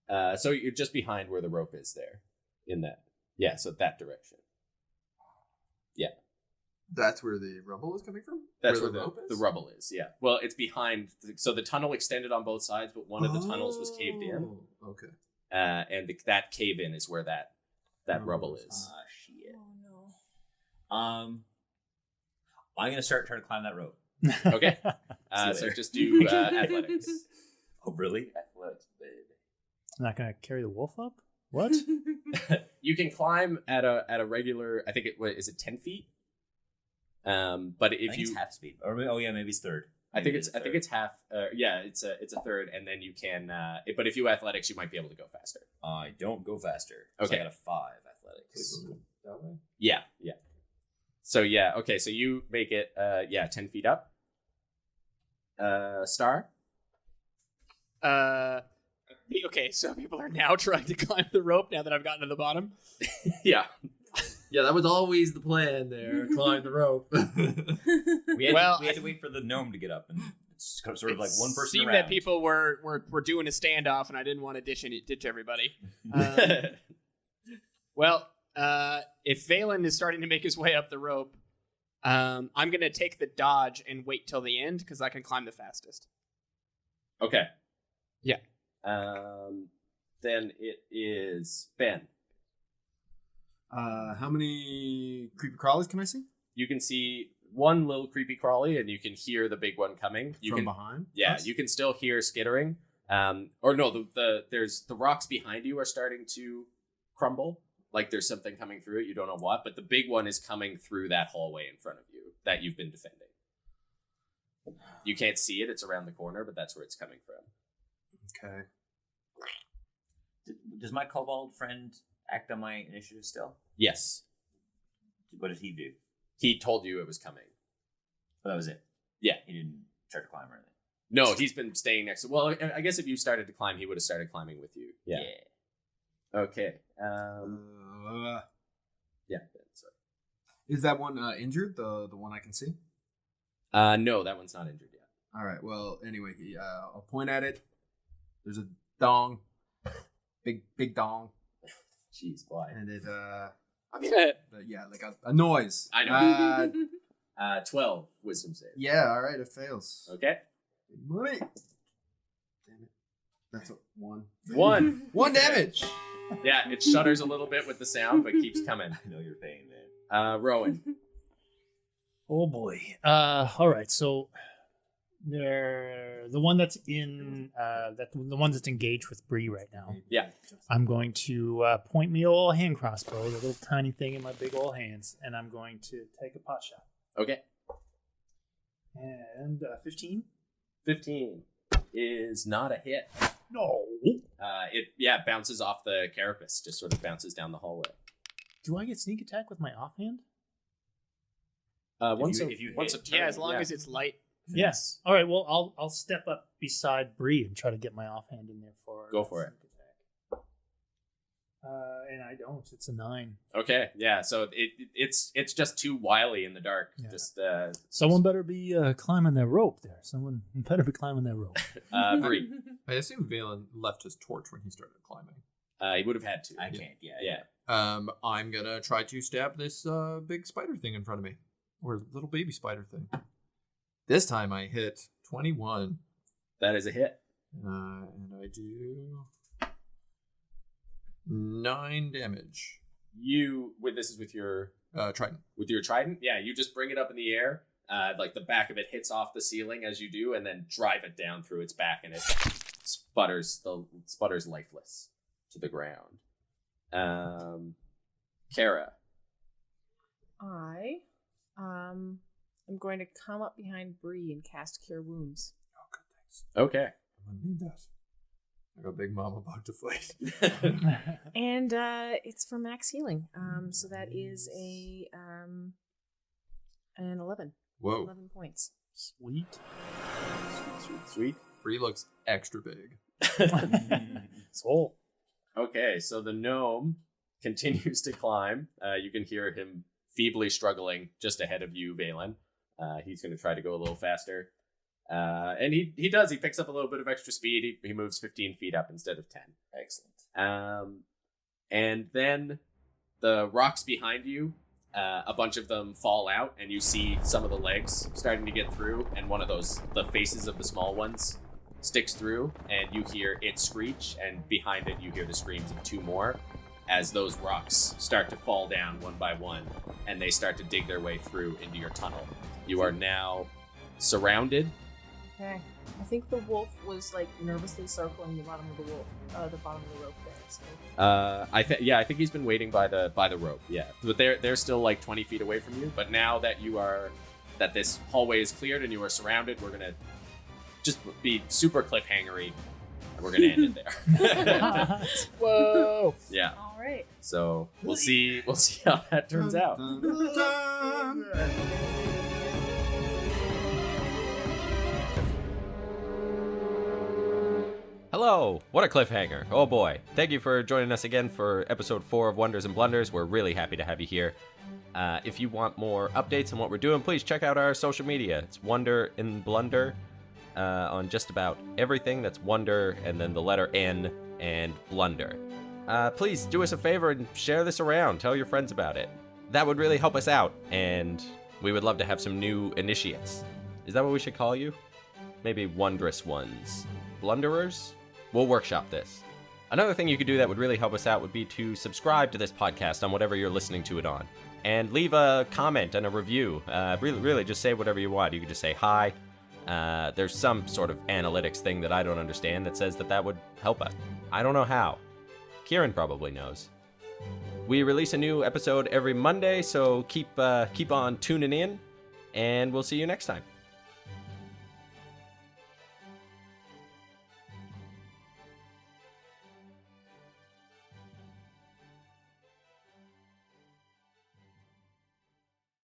So you're just behind where the rope is there, in that. Yeah, so that direction. Yeah. That's where the rubble is coming from? That's where the rubble is, yeah. Well, it's behind. So the tunnel extended on both sides, but one of the tunnels was caved in. Okay. And that cave in is where that rubble is. Shit. Oh no. I'm gonna start trying to climb that rope. Okay. So just do athletics. Oh, really? Athletics, baby. I'm not gonna carry the wolf up. What? You can climb at a regular. I think is it 10 feet? But if it's half speed, or maybe it's third. I think it's half. It's a third, and then you can. But if you athletics, you might be able to go faster. I don't go faster. Okay. So I got a 5 athletics. That way? Yeah. So okay. So you make it 10 feet up. Star. Okay, so people are now trying to climb the rope now that I've gotten to the bottom. Yeah. Yeah, that was always the plan there. Climb the rope. We had to wait for the gnome to get up, and it's sort of like one person seemed around. that people were doing a standoff, and I didn't want to ditch everybody. If Valen is starting to make his way up the rope, I'm going to take the dodge and wait till the end, because I can climb the fastest. Okay. Yeah. Then it is Ben. How many creepy crawlies can I see? You can see one little creepy crawly, and you can hear the big one coming. From behind? Yeah, us? you can still hear skittering. There's the rocks behind you are starting to crumble. Like there's something coming through it. You don't know what, but the big one is coming through that hallway in front of you that you've been defending. You can't see it. It's around the corner, but that's where it's coming from. Okay. Does my kobold friend act on my initiative still? Yes. What did he do? He told you it was coming. Oh, that was it? Yeah. He didn't start to climb or anything? No, he's been staying next to... Well, I guess if you started to climb, he would have started climbing with you. Yeah. Okay. Yeah. Sorry. Is that one injured? The one I can see? No, that one's not injured yet. All right. Well, anyway, I'll point at it. There's a dong. Big dong. Jeez, why? And it, Yeah. like a noise. I know. 12 wisdom save. Yeah, all right, it fails. Okay. Money. Damn it. That's a 1. 1. 1 damage. Yeah, it shudders a little bit with the sound, but keeps coming. I know your pain, man. Rowan. Oh boy. All right. So They're the one that's in the one that's engaged with Bree right now. Yeah. I'm going to point me old hand crossbow, the little tiny thing in my big old hands, and I'm going to take a pot shot. Okay. And 15. 15 is not a hit. No. It bounces off the carapace, just sort of bounces down the hallway. Do I get sneak attack with my offhand? Once if you a hit- turn, Yeah, as long as it's light. Yes. All right. Well, I'll step up beside Bree and try to get my offhand in there for. Go for it. sneak attack. And I don't. It's a 9. Okay, yeah. So it's just too wily in the dark. Yeah. Just Someone better be climbing that rope there. Someone better be climbing that rope. Bree. I assume Valen left his torch when he started climbing. He would have had to. I can't. Yeah. Yeah. I'm gonna try to stab this big spider thing in front of me, or little baby spider thing. This time I hit 21, That is a hit. and I do 9 damage. This is with your Trident. trident. Yeah, you just bring it up in the air. Like the back of it hits off the ceiling as you do, and then drive it down through its back, and it sputters lifeless to the ground. Kara. I am going to come up behind Bree and cast Cure Wounds. Oh, good, thanks. Okay. I'm gonna need that. I got Big Mama about to fight. And it's for max healing. So that is an 11. Whoa. 11 points. Sweet. Sweet. Bree looks extra big. Soul. Okay, so the gnome continues to climb. You can hear him feebly struggling just ahead of you, Valen. He's going to try to go a little faster. And he does. He picks up a little bit of extra speed. He moves 15 feet up instead of 10. Excellent. And then the rocks behind you, a bunch of them fall out, and you see some of the legs starting to get through, and one of the faces of the small ones sticks through, and you hear it screech, and behind it you hear the screams of 2 more as those rocks start to fall down one by one, and they start to dig their way through into your tunnel. You are now surrounded. Okay. I think the wolf was like nervously circling the bottom of the bottom of the rope there. So. I think he's been waiting by the rope. Yeah, but they're still like 20 feet away from you. But now that that this hallway is cleared and you are surrounded, we're gonna just be super cliffhangery, and we're gonna end it there. Whoa. Yeah. All right. So we'll see how that turns out. Hello! What a cliffhanger. Oh boy. Thank you for joining us again for episode 4 of Wonders and Blunders. We're really happy to have you here. If you want more updates on what we're doing, please check out our social media. It's Wonder and Blunder on just about everything. That's Wonder and then the letter N and Blunder. Please do us a favor and share this around. Tell your friends about it. That would really help us out, and we would love to have some new initiates. Is that what we should call you? Maybe wondrous ones. Blunderers? We'll workshop this. Another thing you could do that would really help us out would be to subscribe to this podcast on whatever you're listening to it on. And leave a comment and a review. Really, just say whatever you want. You could just say hi. There's some sort of analytics thing that I don't understand that says that would help us. I don't know how. Kieran probably knows. We release a new episode every Monday, so keep on tuning in, and we'll see you next time.